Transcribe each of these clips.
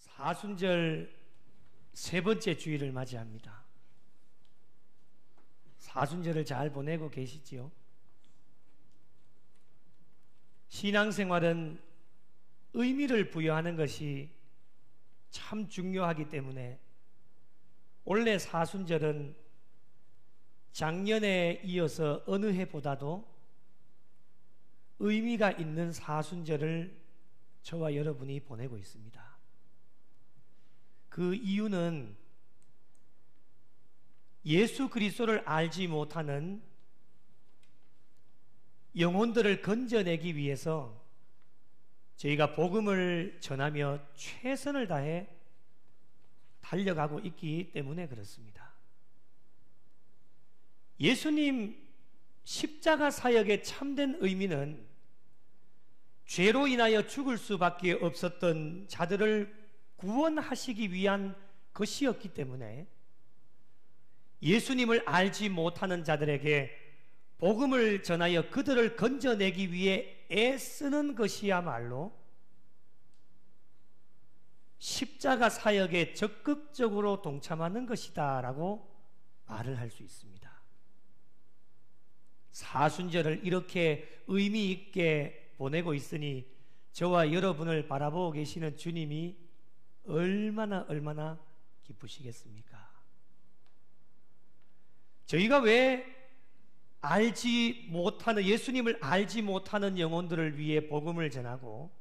사순절 세 번째 주일을 맞이합니다. 사순절을 잘 보내고 계시지요? 신앙생활은 의미를 부여하는 것이 참 중요하기 때문에 올해 사순절은 작년에 이어서 어느 해보다도 의미가 있는 사순절을 저와 여러분이 보내고 있습니다. 그 이유는 예수 그리스도를 알지 못하는 영혼들을 건져내기 위해서 저희가 복음을 전하며 최선을 다해 달려가고 있기 때문에 그렇습니다. 예수님 십자가 사역의 참된 의미는 죄로 인하여 죽을 수밖에 없었던 자들을 구원하시기 위한 것이었기 때문에 예수님을 알지 못하는 자들에게 복음을 전하여 그들을 건져내기 위해 애쓰는 것이야말로 십자가 사역에 적극적으로 동참하는 것이다 라고 말을 할 수 있습니다. 사순절을 이렇게 의미 있게 보내고 있으니 저와 여러분을 바라보고 계시는 주님이 얼마나 기쁘시겠습니까? 저희가 왜 알지 못하는, 예수님을 알지 못하는 영혼들을 위해 복음을 전하고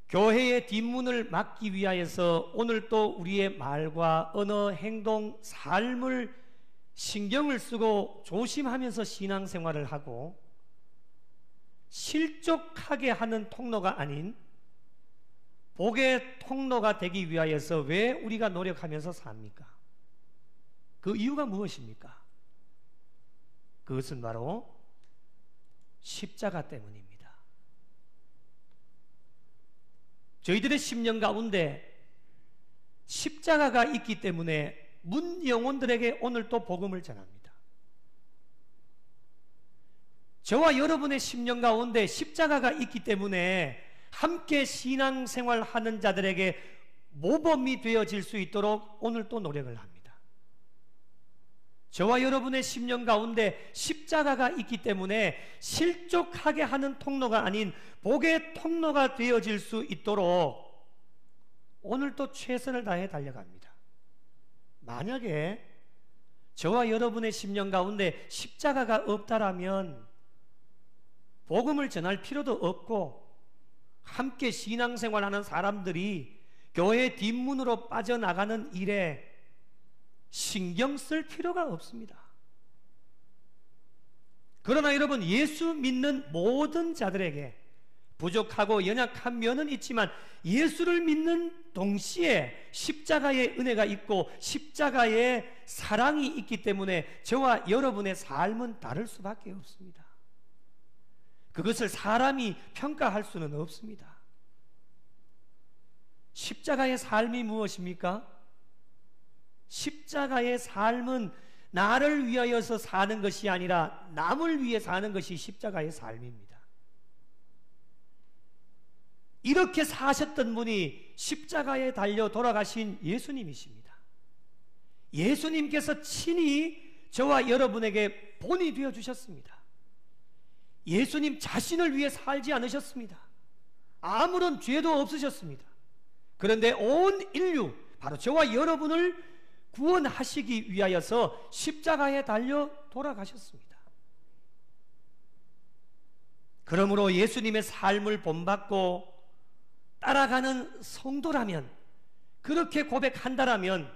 교회의 뒷문을 막기 위하여서 오늘 또 우리의 말과 언어, 행동, 삶을 신경을 쓰고 조심하면서 신앙생활을 하고 실족하게 하는 통로가 아닌 복의 통로가 되기 위하여서 왜 우리가 노력하면서 삽니까? 그 이유가 무엇입니까? 그것은 바로 십자가 때문입니다. 저희들의 심령 가운데 십자가가 있기 때문에 문 영혼들에게 오늘 또 복음을 전합니다. 저와 여러분의 심령 가운데 십자가가 있기 때문에 함께 신앙생활 하는 자들에게 모범이 되어질 수 있도록 오늘 또 노력을 합니다. 저와 여러분의 심령 가운데 십자가가 있기 때문에 실족하게 하는 통로가 아닌 복의 통로가 되어질 수 있도록 오늘 또 최선을 다해 달려갑니다. 만약에 저와 여러분의 심령 가운데 십자가가 없다라면 복음을 전할 필요도 없고 함께 신앙생활하는 사람들이 교회 뒷문으로 빠져나가는 일에 신경 쓸 필요가 없습니다. 그러나 여러분, 예수 믿는 모든 자들에게 부족하고 연약한 면은 있지만 예수를 믿는 동시에 십자가의 은혜가 있고 십자가의 사랑이 있기 때문에 저와 여러분의 삶은 다를 수밖에 없습니다. 그것을 사람이 평가할 수는 없습니다. 십자가의 삶이 무엇입니까? 십자가의 삶은 나를 위하여서 사는 것이 아니라 남을 위해 사는 것이 십자가의 삶입니다. 이렇게 사셨던 분이 십자가에 달려 돌아가신 예수님이십니다. 예수님께서 친히 저와 여러분에게 본이 되어 주셨습니다. 예수님 자신을 위해 살지 않으셨습니다. 아무런 죄도 없으셨습니다. 그런데 온 인류, 바로 저와 여러분을 구원하시기 위하여서 십자가에 달려 돌아가셨습니다. 그러므로 예수님의 삶을 본받고 따라가는 성도라면, 그렇게 고백한다라면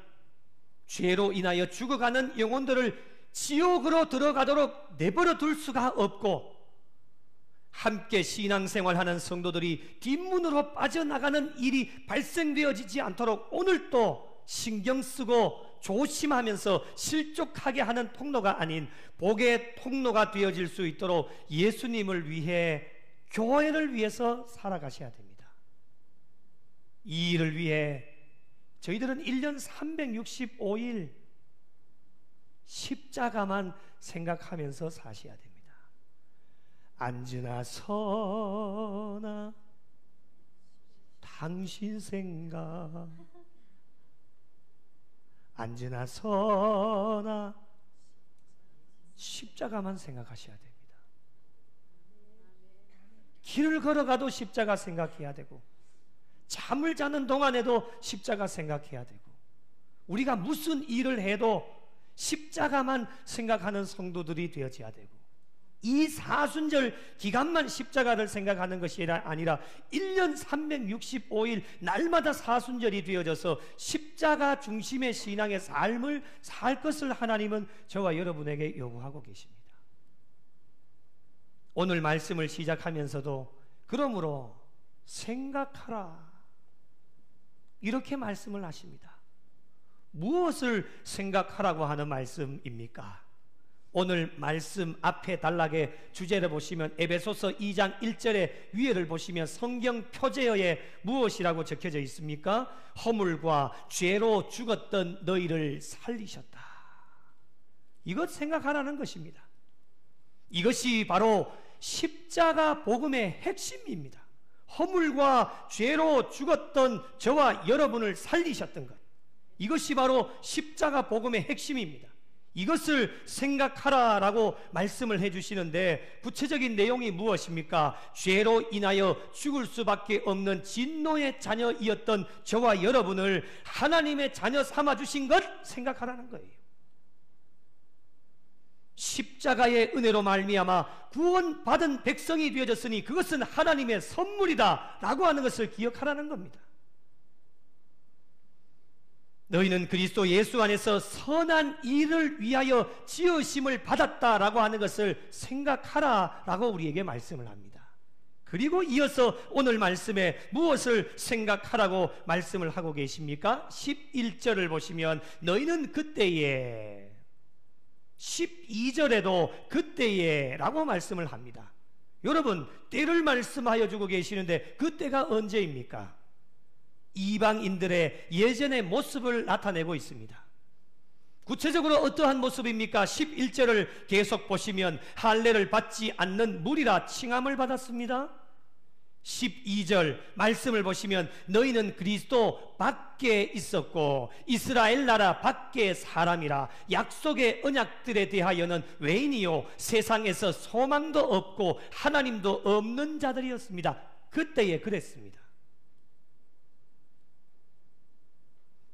죄로 인하여 죽어가는 영혼들을 지옥으로 들어가도록 내버려 둘 수가 없고 함께 신앙생활하는 성도들이 뒷문으로 빠져나가는 일이 발생되어지지 않도록 오늘도 신경 쓰고 조심하면서 실족하게 하는 통로가 아닌 복의 통로가 되어질 수 있도록 예수님을 위해, 교회를 위해서 살아가셔야 됩니다. 이 일을 위해 저희들은 1년 365일 십자가만 생각하면서 사셔야 됩니다. 앉으나 서나 다 당신 생각 앉으나 서나 십자가만 생각하셔야 됩니다. 길을 걸어가도 십자가 생각해야 되고, 잠을 자는 동안에도 십자가 생각해야 되고, 우리가 무슨 일을 해도 십자가만 생각하는 성도들이 되어져야 되고, 이 사순절 기간만 십자가를 생각하는 것이 아니라 1년 365일 날마다 사순절이 되어져서 십자가 중심의 신앙의 삶을 살 것을 하나님은 저와 여러분에게 요구하고 계십니다. 오늘 말씀을 시작하면서도 그러므로 생각하라, 이렇게 말씀을 하십니다. 무엇을 생각하라고 하는 말씀입니까? 오늘 말씀 앞에 단락의 주제를 보시면 에베소서 2장 1절의 위에를 보시면 성경 표제어에 무엇이라고 적혀져 있습니까? 허물과 죄로 죽었던 너희를 살리셨다. 이것 생각하라는 것입니다. 이것이 바로 십자가 복음의 핵심입니다. 허물과 죄로 죽었던 저와 여러분을 살리셨던 것, 이것이 바로 십자가 복음의 핵심입니다. 이것을 생각하라라고 말씀을 해주시는데, 구체적인 내용이 무엇입니까? 죄로 인하여 죽을 수밖에 없는 진노의 자녀이었던 저와 여러분을 하나님의 자녀 삼아주신 것 생각하라는 거예요. 십자가의 은혜로 말미암아 구원받은 백성이 되어졌으니 그것은 하나님의 선물이다 라고 하는 것을 기억하라는 겁니다. 너희는 그리스도 예수 안에서 선한 일을 위하여 지으심을 받았다라고 하는 것을 생각하라라고 우리에게 말씀을 합니다. 그리고 이어서 오늘 말씀에 무엇을 생각하라고 말씀을 하고 계십니까? 11절을 보시면 너희는 그때에, 12절에도 그때에 라고 말씀을 합니다. 여러분, 때를 말씀하여 주고 계시는데 그 때가 언제입니까? 이방인들의 예전의 모습을 나타내고 있습니다. 구체적으로 어떠한 모습입니까? 11절을 계속 보시면 할례를 받지 않는 무리라 칭함을 받았습니다. 12절 말씀을 보시면 너희는 그리스도 밖에 있었고 이스라엘 나라 밖의 사람이라, 약속의 언약들에 대하여는 외인이요 세상에서 소망도 없고 하나님도 없는 자들이었습니다. 그때에 그랬습니다.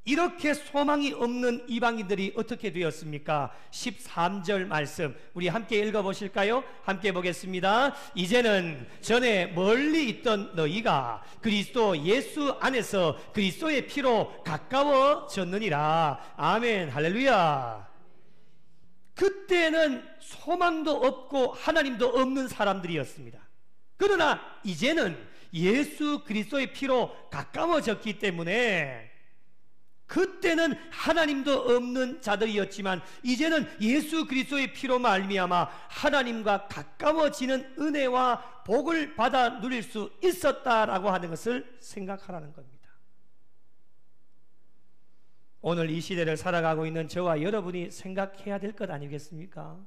이렇게 소망이 없는 이방인들이 어떻게 되었습니까? 13절 말씀 우리 함께 읽어보실까요? 함께 보겠습니다. 이제는 전에 멀리 있던 너희가 그리스도 예수 안에서 그리스도의 피로 가까워졌느니라. 아멘, 할렐루야. 그때는 소망도 없고 하나님도 없는 사람들이었습니다. 그러나 이제는 예수 그리스도의 피로 가까워졌기 때문에, 그때는 하나님도 없는 자들이었지만 이제는 예수 그리스도의 피로 말미암아 하나님과 가까워지는 은혜와 복을 받아 누릴 수 있었다라고 하는 것을 생각하라는 겁니다. 오늘 이 시대를 살아가고 있는 저와 여러분이 생각해야 될 것 아니겠습니까?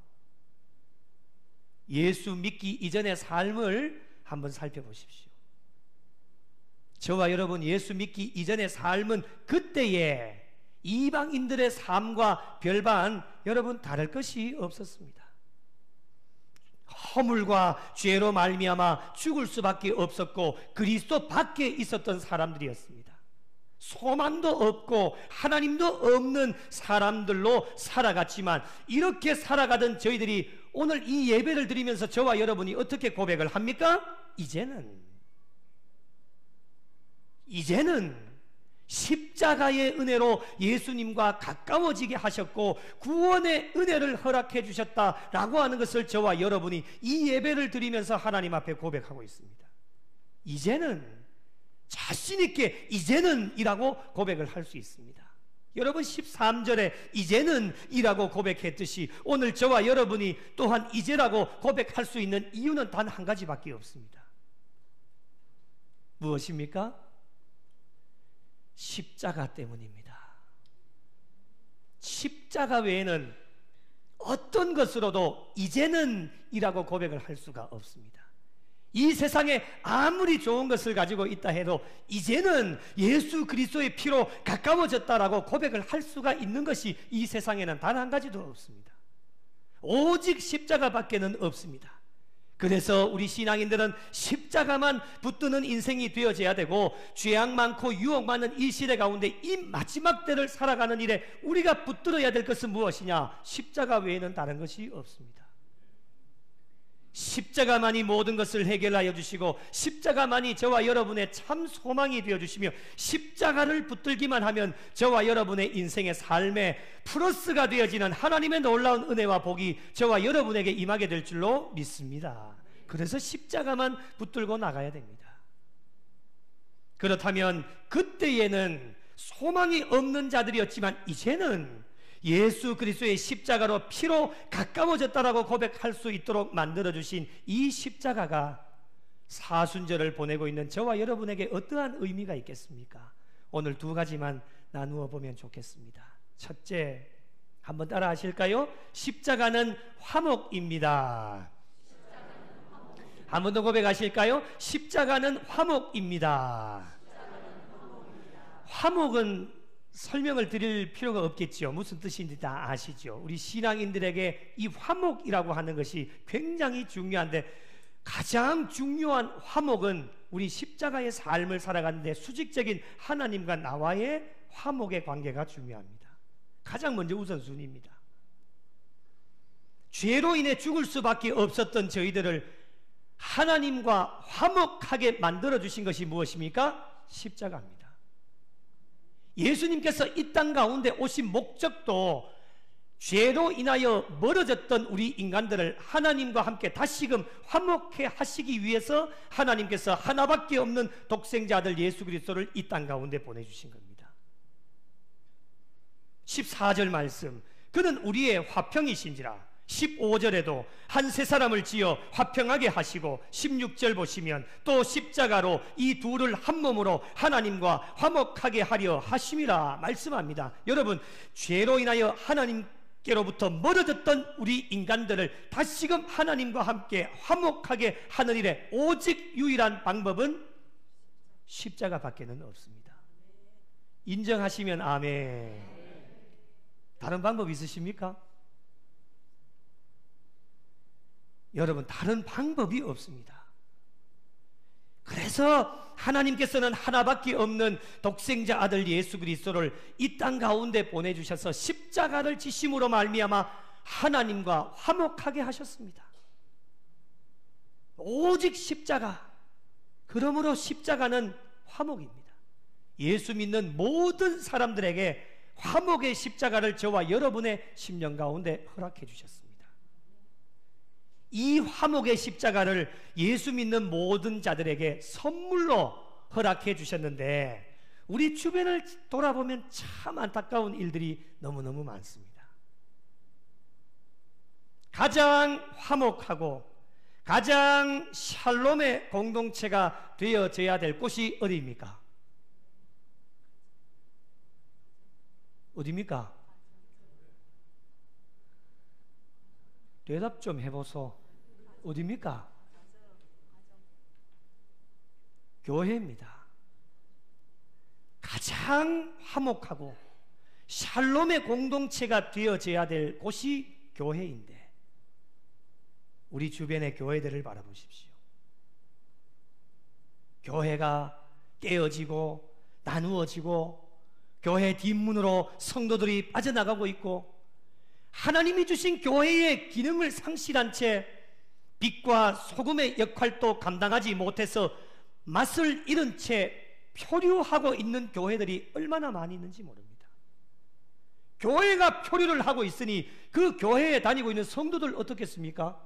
예수 믿기 이전의 삶을 한번 살펴보십시오. 저와 여러분 예수 믿기 이전의 삶은 그때의 이방인들의 삶과 별반 여러분 다를 것이 없었습니다. 허물과 죄로 말미암아 죽을 수밖에 없었고 그리스도 밖에 있었던 사람들이었습니다. 소망도 없고 하나님도 없는 사람들로 살아갔지만, 이렇게 살아가던 저희들이 오늘 이 예배를 드리면서 저와 여러분이 어떻게 고백을 합니까? 이제는 십자가의 은혜로 예수님과 가까워지게 하셨고 구원의 은혜를 허락해 주셨다라고 하는 것을 저와 여러분이 이 예배를 드리면서 하나님 앞에 고백하고 있습니다. 이제는, 자신 있게 이제는 이라고 고백을 할 수 있습니다. 여러분 13절에 이제는 이라고 고백했듯이 오늘 저와 여러분이 또한 이제라고 고백할 수 있는 이유는 단 한 가지밖에 없습니다. 무엇입니까? 십자가 때문입니다. 십자가 외에는 어떤 것으로도 이제는 이라고 고백을 할 수가 없습니다. 이 세상에 아무리 좋은 것을 가지고 있다 해도 이제는 예수 그리스도의 피로 가까워졌다라고 고백을 할 수가 있는 것이 이 세상에는 단 한 가지도 없습니다. 오직 십자가밖에는 없습니다. 그래서 우리 신앙인들은 십자가만 붙드는 인생이 되어져야 되고, 죄악 많고 유혹 많은 이 시대 가운데 이 마지막 때를 살아가는 일에 우리가 붙들어야 될 것은 무엇이냐? 십자가 외에는 다른 것이 없습니다. 십자가만이 모든 것을 해결하여 주시고, 십자가만이 저와 여러분의 참 소망이 되어주시며, 십자가를 붙들기만 하면 저와 여러분의 인생의 삶에 플러스가 되어지는 하나님의 놀라운 은혜와 복이 저와 여러분에게 임하게 될 줄로 믿습니다. 그래서 십자가만 붙들고 나가야 됩니다. 그렇다면 그때에는 소망이 없는 자들이었지만 이제는 예수 그리스도의 십자가로 피로 가까워졌다라고 고백할 수 있도록 만들어주신 이 십자가가 사순절을 보내고 있는 저와 여러분에게 어떠한 의미가 있겠습니까? 오늘 두 가지만 나누어 보면 좋겠습니다. 첫째, 한번 따라 하실까요? 십자가는 화목입니다. 한 번 더 고백하실까요? 십자가는 화목입니다. 화목은 설명을 드릴 필요가 없겠죠. 무슨 뜻인지 다 아시죠. 우리 신앙인들에게 이 화목이라고 하는 것이 굉장히 중요한데, 가장 중요한 화목은 우리 십자가의 삶을 살아가는데 수직적인 하나님과 나와의 화목의 관계가 중요합니다. 가장 먼저 우선순위입니다. 죄로 인해 죽을 수밖에 없었던 저희들을 하나님과 화목하게 만들어주신 것이 무엇입니까? 십자가입니다. 예수님께서 이 땅 가운데 오신 목적도 죄로 인하여 멀어졌던 우리 인간들을 하나님과 함께 다시금 화목해 하시기 위해서 하나님께서 하나밖에 없는 독생자 아들 예수 그리스도를 이 땅 가운데 보내주신 겁니다. 14절 말씀, 그는 우리의 화평이신지라. 15절에도 한 세 사람을 지어 화평하게 하시고, 16절 보시면 또 십자가로 이 둘을 한 몸으로 하나님과 화목하게 하려 하심이라 말씀합니다. 여러분, 죄로 인하여 하나님께로부터 멀어졌던 우리 인간들을 다시금 하나님과 함께 화목하게 하는 일에 오직 유일한 방법은 십자가밖에는 없습니다. 인정하시면 아멘. 다른 방법 있으십니까? 여러분, 다른 방법이 없습니다. 그래서 하나님께서는 하나밖에 없는 독생자 아들 예수 그리스도를 이 땅 가운데 보내주셔서 십자가를 지심으로 말미암아 하나님과 화목하게 하셨습니다. 오직 십자가. 그러므로 십자가는 화목입니다. 예수 믿는 모든 사람들에게 화목의 십자가를 저와 여러분의 심령 가운데 허락해 주셨습니다. 이 화목의 십자가를 예수 믿는 모든 자들에게 선물로 허락해 주셨는데, 우리 주변을 돌아보면 참 안타까운 일들이 너무너무 많습니다. 가장 화목하고 가장 샬롬의 공동체가 되어져야 될 곳이 어디입니까? 어디입니까? 대답 좀 해보소. 어디입니까? 교회입니다. 가장 화목하고 샬롬의 공동체가 되어져야 될 곳이 교회인데, 우리 주변의 교회들을 바라보십시오. 교회가 깨어지고 나누어지고 교회 뒷문으로 성도들이 빠져나가고 있고, 하나님이 주신 교회의 기능을 상실한 채 빛과 소금의 역할도 감당하지 못해서 맛을 잃은 채 표류하고 있는 교회들이 얼마나 많이 있는지 모릅니다. 교회가 표류를 하고 있으니 그 교회에 다니고 있는 성도들 어떻겠습니까?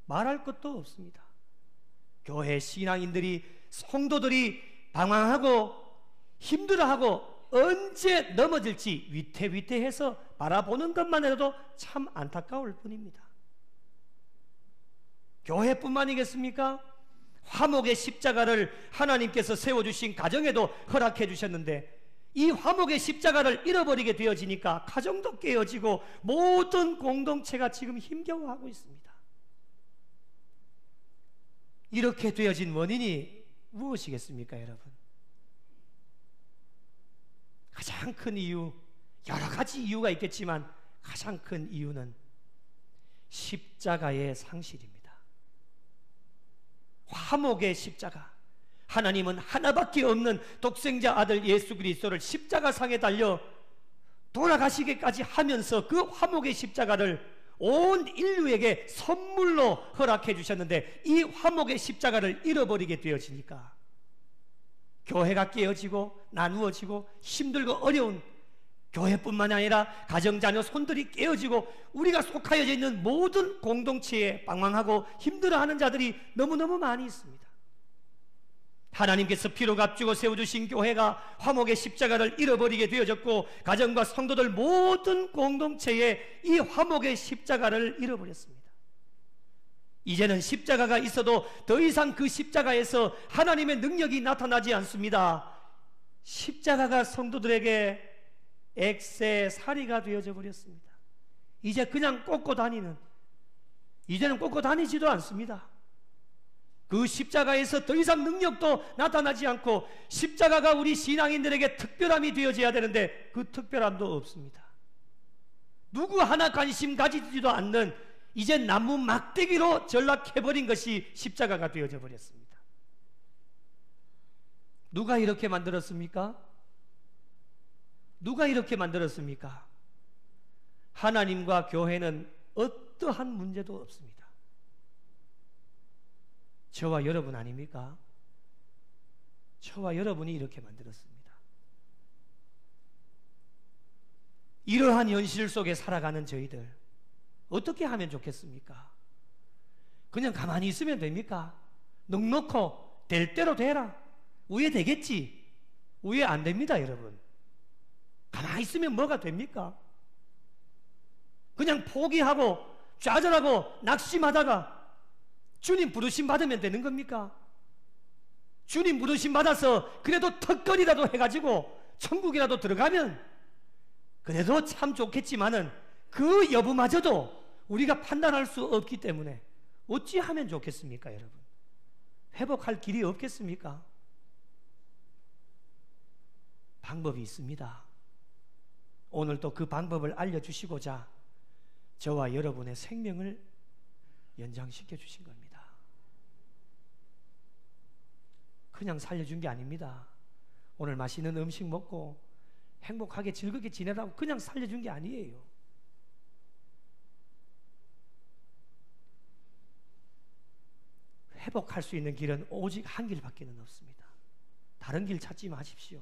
말할 것도 없습니다. 교회 신앙인들이, 성도들이 방황하고 힘들어하고 언제 넘어질지 위태위태해서 바라보는 것만 해도 참 안타까울 뿐입니다. 교회뿐만이겠습니까? 화목의 십자가를 하나님께서 세워주신 가정에도 허락해 주셨는데, 이 화목의 십자가를 잃어버리게 되어지니까 가정도 깨어지고 모든 공동체가 지금 힘겨워하고 있습니다. 이렇게 되어진 원인이 무엇이겠습니까, 여러분? 가장 큰 이유, 여러 가지 이유가 있겠지만 가장 큰 이유는 십자가의 상실입니다. 화목의 십자가. 하나님은 하나밖에 없는 독생자 아들 예수 그리스도를 십자가상에 달려 돌아가시기까지 하면서 그 화목의 십자가를 온 인류에게 선물로 허락해 주셨는데, 이 화목의 십자가를 잃어버리게 되어지니까 교회가 깨어지고 나누어지고 힘들고 어려운 교회뿐만 아니라 가정, 자녀, 손들이 깨어지고 우리가 속하여져 있는 모든 공동체에 방황하고 힘들어하는 자들이 너무너무 많이 있습니다. 하나님께서 피로 값주고 세워주신 교회가 화목의 십자가를 잃어버리게 되어졌고, 가정과 성도들 모든 공동체에 이 화목의 십자가를 잃어버렸습니다. 이제는 십자가가 있어도 더 이상 그 십자가에서 하나님의 능력이 나타나지 않습니다. 십자가가 성도들에게 액세살이가 되어져 버렸습니다. 이제 그냥 꽂고 다니는, 이제는 꽂고 다니지도 않습니다. 그 십자가에서 더 이상 능력도 나타나지 않고, 십자가가 우리 신앙인들에게 특별함이 되어져야 되는데 그 특별함도 없습니다. 누구 하나 관심 가지지도 않는 이제 나무 막대기로 전락해버린 것이 십자가가 되어져 버렸습니다. 누가 이렇게 만들었습니까? 누가 이렇게 만들었습니까? 하나님과 교회는 어떠한 문제도 없습니다. 저와 여러분 아닙니까? 저와 여러분이 이렇게 만들었습니다. 이러한 현실 속에 살아가는 저희들 어떻게 하면 좋겠습니까? 그냥 가만히 있으면 됩니까? 넉넉고 될 대로 되라. 우회 되겠지. 우회 안 됩니다, 여러분. 가만히 있으면 뭐가 됩니까? 그냥 포기하고 좌절하고 낙심하다가 주님 부르심 받으면 되는 겁니까? 주님 부르심 받아서 그래도 턱걸이라도 해가지고 천국이라도 들어가면 그래도 참 좋겠지만은 그 여부마저도 우리가 판단할 수 없기 때문에 어찌하면 좋겠습니까, 여러분? 회복할 길이 없겠습니까? 방법이 있습니다. 오늘 또 그 방법을 알려주시고자 저와 여러분의 생명을 연장시켜 주신 겁니다. 그냥 살려준 게 아닙니다. 오늘 맛있는 음식 먹고 행복하게 즐겁게 지내라고 그냥 살려준 게 아니에요. 회복할 수 있는 길은 오직 한 길밖에 없습니다. 다른 길 찾지 마십시오.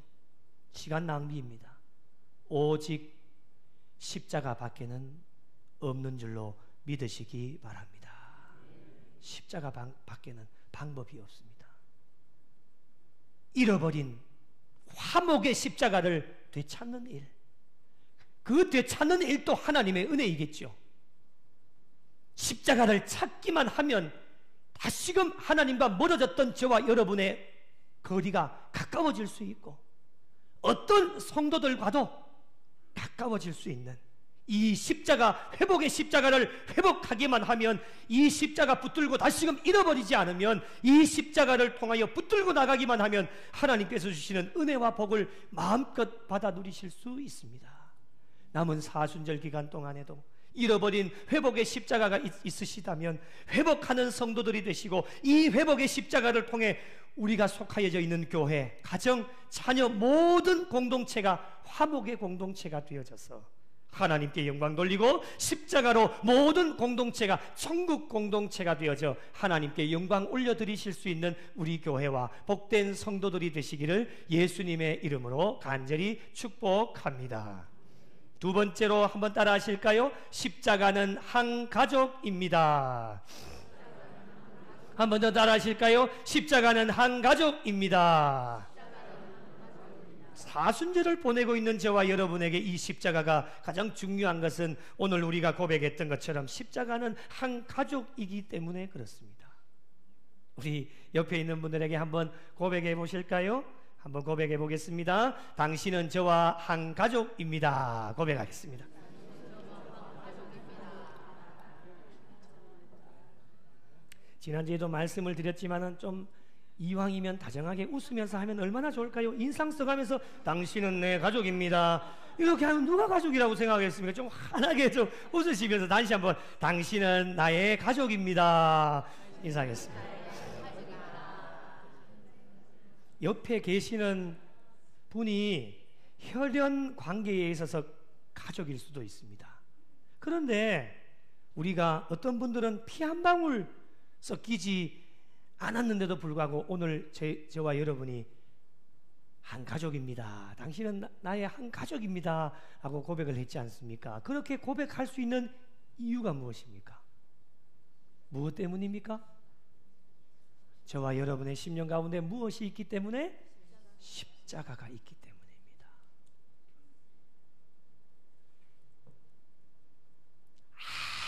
시간 낭비입니다. 오직 십자가 밖에는 없는 줄로 믿으시기 바랍니다. 십자가 밖에는 방법이 없습니다. 잃어버린 화목의 십자가를 되찾는 일, 그 되찾는 일도 하나님의 은혜이겠죠. 십자가를 찾기만 하면 다시금 하나님과 멀어졌던 저와 여러분의 거리가 가까워질 수 있고, 어떤 성도들과도 가까워질 수 있는 이 십자가, 회복의 십자가를 회복하기만 하면, 이 십자가 붙들고 다시금 잃어버리지 않으면, 이 십자가를 통하여 붙들고 나가기만 하면 하나님께서 주시는 은혜와 복을 마음껏 받아 누리실 수 있습니다. 남은 사순절 기간 동안에도 잃어버린 회복의 십자가가 있으시다면 회복하는 성도들이 되시고, 이 회복의 십자가를 통해 우리가 속하여져 있는 교회, 가정, 자녀 모든 공동체가 화목의 공동체가 되어져서 하나님께 영광 돌리고, 십자가로 모든 공동체가 천국 공동체가 되어져 하나님께 영광 올려드리실 수 있는 우리 교회와 복된 성도들이 되시기를 예수님의 이름으로 간절히 축복합니다. 두 번째로 한번 따라 하실까요? 십자가는 한 가족입니다. 한 번 더 따라 하실까요? 십자가는 한 가족입니다. 사순절을 보내고 있는 저와 여러분에게 이 십자가가 가장 중요한 것은 오늘 우리가 고백했던 것처럼 십자가는 한 가족이기 때문에 그렇습니다. 우리 옆에 있는 분들에게 한번 고백해 보실까요? 한번 고백해 보겠습니다. 당신은 저와 한 가족입니다. 고백하겠습니다. 지난주에도 말씀을 드렸지만은 좀 이왕이면 다정하게 웃으면서 하면 얼마나 좋을까요? 인상 써가면서 당신은 내 가족입니다. 이렇게 하면 누가 가족이라고 생각하겠습니까? 좀 환하게 좀 웃으시면서 다시 한번 당신은 나의 가족입니다. 인사하겠습니다. 옆에 계시는 분이 혈연 관계에 있어서 가족일 수도 있습니다. 그런데 우리가 어떤 분들은 피 한 방울 섞이지 않았는데도 불구하고 오늘 저와 여러분이 한 가족입니다. 당신은 나의 한 가족입니다. 하고 고백을 했지 않습니까? 그렇게 고백할 수 있는 이유가 무엇입니까? 무엇 때문입니까? 저와 여러분의 심령 가운데 무엇이 있기 때문에? 십자가가 있기 때문입니다.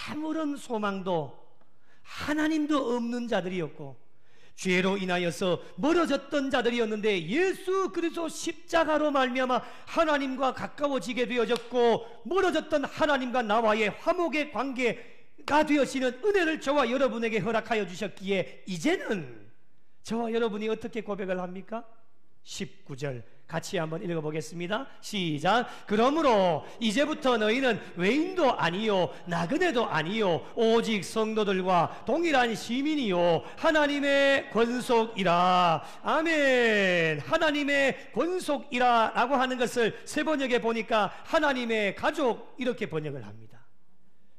아무런 소망도 하나님도 없는 자들이었고 죄로 인하여서 멀어졌던 자들이었는데 예수 그리스도 십자가로 말미암아 하나님과 가까워지게 되어졌고 멀어졌던 하나님과 나와의 화목의 관계가 되어지는 은혜를 저와 여러분에게 허락하여 주셨기에 이제는 저와 여러분이 어떻게 고백을 합니까? 19절 같이 한번 읽어보겠습니다. 시작. 그러므로 이제부터 너희는 외인도 아니요 나그네도 아니요 오직 성도들과 동일한 시민이요 하나님의 권속이라. 아멘. 하나님의 권속이라 라고 하는 것을 세 번역에 보니까 하나님의 가족 이렇게 번역을 합니다.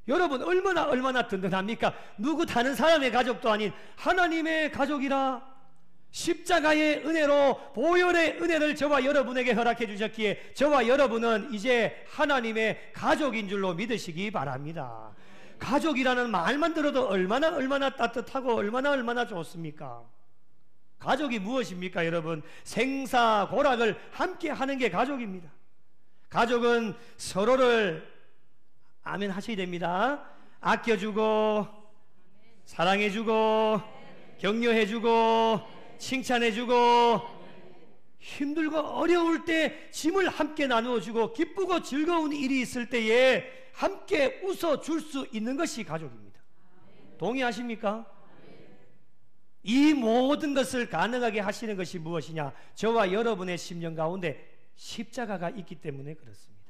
여러분 얼마나 든든합니까? 누구 다른 사람의 가족도 아닌 하나님의 가족이라. 십자가의 은혜로 보혈의 은혜를 저와 여러분에게 허락해 주셨기에 저와 여러분은 이제 하나님의 가족인 줄로 믿으시기 바랍니다. 가족이라는 말만 들어도 얼마나 따뜻하고 얼마나 좋습니까? 가족이 무엇입니까, 여러분? 생사고락을 함께 하는 게 가족입니다. 가족은 서로를 아멘 하셔야 됩니다. 아껴주고 사랑해주고 격려해주고 칭찬해주고 힘들고 어려울 때 짐을 함께 나누어주고 기쁘고 즐거운 일이 있을 때에 함께 웃어줄 수 있는 것이 가족입니다. 동의하십니까? 이 모든 것을 가능하게 하시는 것이 무엇이냐? 저와 여러분의 심령 가운데 십자가가 있기 때문에 그렇습니다.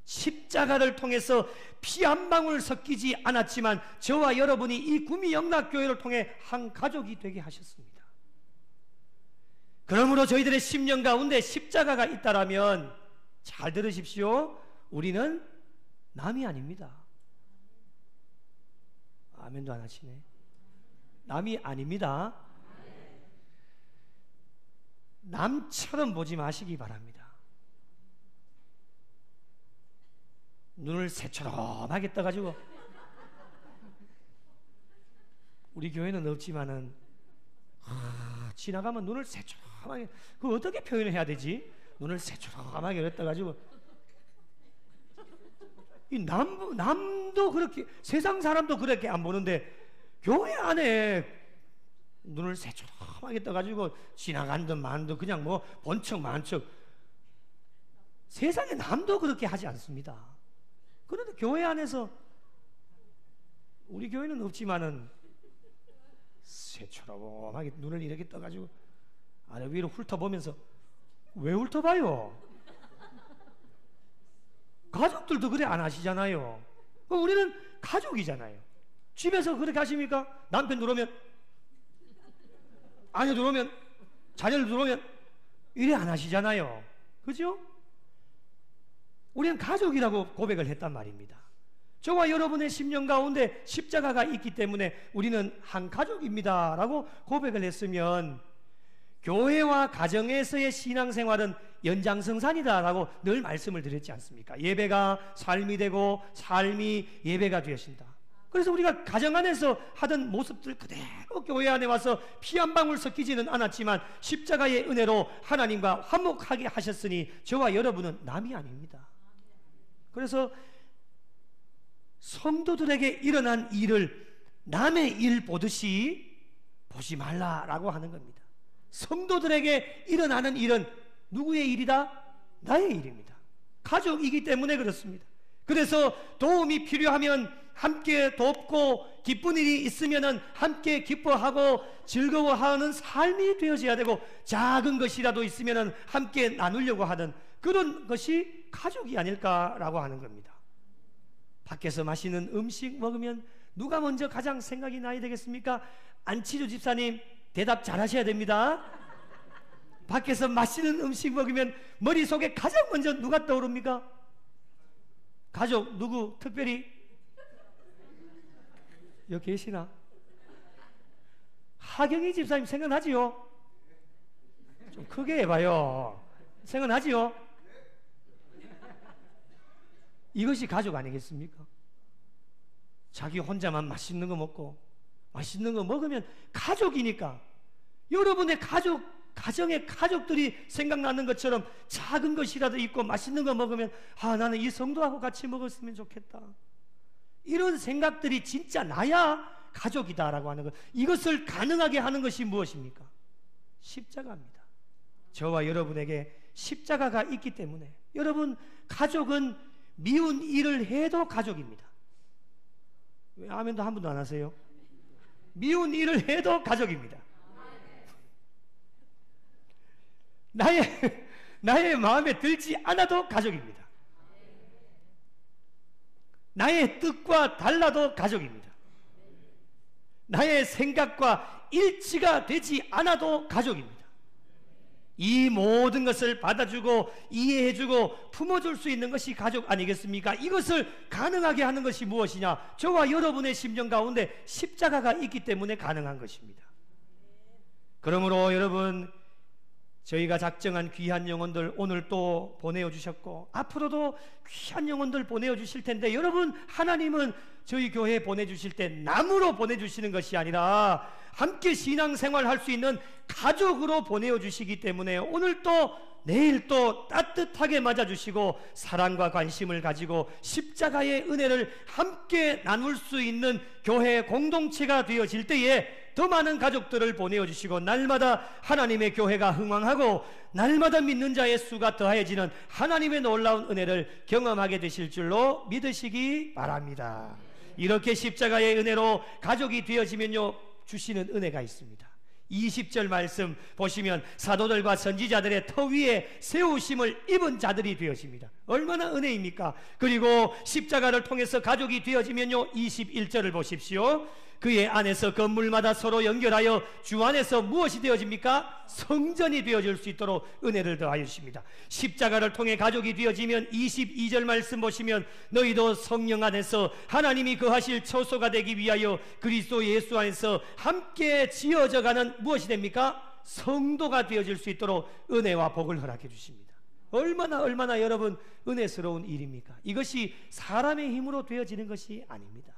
십자가를 통해서 피 한 방울 섞이지 않았지만 저와 여러분이 이 구미영락교회를 통해 한 가족이 되게 하셨습니다. 그러므로 저희들의 심령 가운데 십자가가 있다라면 잘 들으십시오. 우리는 남이 아닙니다. 아멘도 안 하시네. 남이 아닙니다. 남처럼 보지 마시기 바랍니다. 눈을 새처럼하게 떠가지고 우리 교회는 없지만은 지나가면 눈을 새처럼하게 그거 어떻게 표현을 해야 되지? 눈을 새처럼하게 떠가지고 이 남도 그렇게 세상 사람도 그렇게 안 보는데 교회 안에 눈을 새처럼하게 떠가지고 지나간 듯 만 듯 그냥 뭐 본척 만척 세상에 남도 그렇게 하지 않습니다. 그런데 교회 안에서 우리 교회는 없지만은 새처럼하게 눈을 이렇게 떠가지고 아래 위로 훑어보면서 왜 훑어봐요? 가족들도 그래 안 하시잖아요. 우리는 가족이잖아요. 집에서 그렇게 하십니까? 남편 들어오면 아내 들어오면 자녀들 들어오면 이래 안 하시잖아요. 그죠? 우리는 가족이라고 고백을 했단 말입니다. 저와 여러분의 심령 가운데 십자가가 있기 때문에 우리는 한 가족입니다 라고 고백을 했으면 교회와 가정에서의 신앙생활은 연장성산이다 라고 늘 말씀을 드렸지 않습니까? 예배가 삶이 되고 삶이 예배가 되어진다. 그래서 우리가 가정 안에서 하던 모습들 그대로 교회 안에 와서 피 한 방울 섞이지는 않았지만 십자가의 은혜로 하나님과 화목하게 하셨으니 저와 여러분은 남이 아닙니다. 그래서 성도들에게 일어난 일을 남의 일 보듯이 보지 말라라고 하는 겁니다. 성도들에게 일어나는 일은 누구의 일이다? 나의 일입니다. 가족이기 때문에 그렇습니다. 그래서 도움이 필요하면 함께 돕고 기쁜 일이 있으면 함께 기뻐하고 즐거워하는 삶이 되어져야 되고 작은 것이라도 있으면 함께 나누려고 하는 그런 것이 가족이 아닐까라고 하는 겁니다. 밖에서 맛있는 음식 먹으면 누가 먼저 가장 생각이 나야 되겠습니까? 안치주 집사님 대답 잘 하셔야 됩니다. 밖에서 맛있는 음식 먹으면 머릿속에 가장 먼저 누가 떠오릅니까? 가족 누구 특별히 여기 계시나? 하경희 집사님 생각나지요? 좀 크게 해봐요. 생각나지요? 이것이 가족 아니겠습니까? 자기 혼자만 맛있는 거 먹고 맛있는 거 먹으면 가족이니까 여러분의 가정의 가족들이 생각나는 것처럼 작은 것이라도 있고 맛있는 거 먹으면 나는 이 성도하고 같이 먹었으면 좋겠다. 이런 생각들이 진짜 나야 가족이다라고 하는 것. 이것을 가능하게 하는 것이 무엇입니까? 십자가입니다. 저와 여러분에게 십자가가 있기 때문에 여러분 가족은 미운 일을 해도 가족입니다. 왜 아멘도 한 분도 안 하세요? 미운 일을 해도 가족입니다. 나의 마음에 들지 않아도 가족입니다. 나의 뜻과 달라도 가족입니다. 나의 생각과 일치가 되지 않아도 가족입니다. 이 모든 것을 받아주고 이해해주고 품어줄 수 있는 것이 가족 아니겠습니까? 이것을 가능하게 하는 것이 무엇이냐? 저와 여러분의 심정 가운데 십자가가 있기 때문에 가능한 것입니다. 그러므로 여러분, 저희가 작정한 귀한 영혼들 오늘 또 보내어 주셨고 앞으로도 귀한 영혼들 보내어 주실 텐데, 여러분, 하나님은 저희 교회에 보내주실 때 남으로 보내주시는 것이 아니라 함께 신앙생활 할 수 있는 가족으로 보내어 주시기 때문에 오늘 또 내일 또 따뜻하게 맞아주시고 사랑과 관심을 가지고 십자가의 은혜를 함께 나눌 수 있는 교회 공동체가 되어질 때에 더 많은 가족들을 보내어 주시고 날마다 하나님의 교회가 흥왕하고 날마다 믿는 자의 수가 더하여지는 하나님의 놀라운 은혜를 경험하게 되실 줄로 믿으시기 바랍니다. 이렇게 십자가의 은혜로 가족이 되어지면요, 주시는 은혜가 있습니다. 20절 말씀 보시면 사도들과 선지자들의 터 위에 세우심을 입은 자들이 되어집니다. 얼마나 은혜입니까? 그리고 십자가를 통해서 가족이 되어지면요, 21절을 보십시오. 그의 안에서 건물마다 서로 연결하여 주 안에서 무엇이 되어집니까? 성전이 되어질 수 있도록 은혜를 더하여 주십니다. 십자가를 통해 가족이 되어지면 22절 말씀 보시면 너희도 성령 안에서 하나님이 거하실 처소가 되기 위하여 그리스도 예수 안에서 함께 지어져가는 무엇이 됩니까? 성도가 되어질 수 있도록 은혜와 복을 허락해 주십니다. 얼마나 여러분 은혜스러운 일입니까? 이것이 사람의 힘으로 되어지는 것이 아닙니다.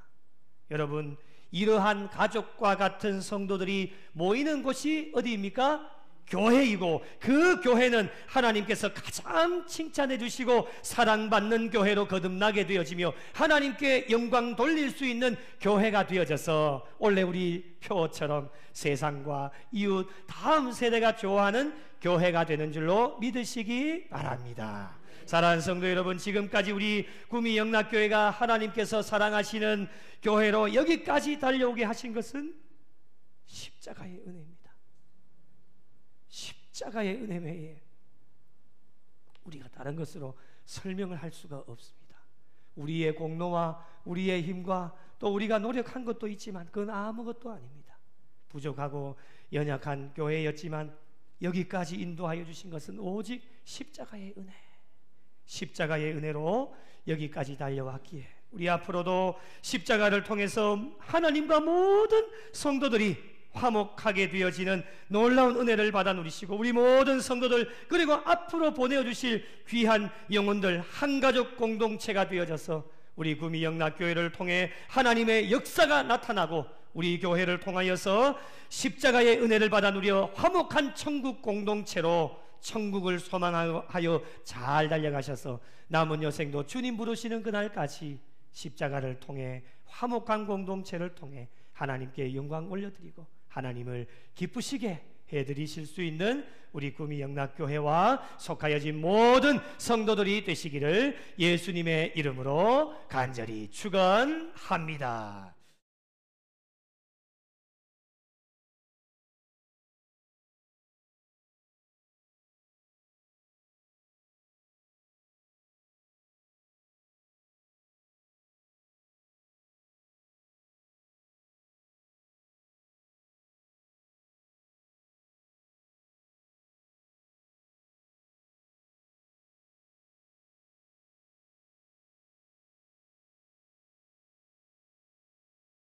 여러분, 이러한 가족과 같은 성도들이 모이는 곳이 어디입니까? 교회이고, 그 교회는 하나님께서 가장 칭찬해 주시고 사랑받는 교회로 거듭나게 되어지며 하나님께 영광 돌릴 수 있는 교회가 되어져서 원래 우리 표처럼 세상과 이웃 다음 세대가 좋아하는 교회가 되는 줄로 믿으시기 바랍니다. 사랑하는 성도 여러분, 지금까지 우리 구미 영락교회가 하나님께서 사랑하시는 교회로 여기까지 달려오게 하신 것은 십자가의 은혜입니다. 십자가의 은혜 외에 우리가 다른 것으로 설명을 할 수가 없습니다. 우리의 공로와 우리의 힘과 또 우리가 노력한 것도 있지만 그건 아무것도 아닙니다. 부족하고 연약한 교회였지만 여기까지 인도하여 주신 것은 오직 십자가의 은혜, 십자가의 은혜로 여기까지 달려왔기에 우리 앞으로도 십자가를 통해서 하나님과 모든 성도들이 화목하게 되어지는 놀라운 은혜를 받아 누리시고 우리 모든 성도들 그리고 앞으로 보내주실 귀한 영혼들 한가족 공동체가 되어져서 우리 구미 영락교회를 통해 하나님의 역사가 나타나고 우리 교회를 통하여서 십자가의 은혜를 받아 누려 화목한 천국 공동체로 천국을 소망하여 잘 달려가셔서 남은 여생도 주님 부르시는 그날까지 십자가를 통해 화목한 공동체를 통해 하나님께 영광 올려드리고 하나님을 기쁘시게 해드리실 수 있는 우리 구미 영락교회와 속하여진 모든 성도들이 되시기를 예수님의 이름으로 간절히 축원합니다.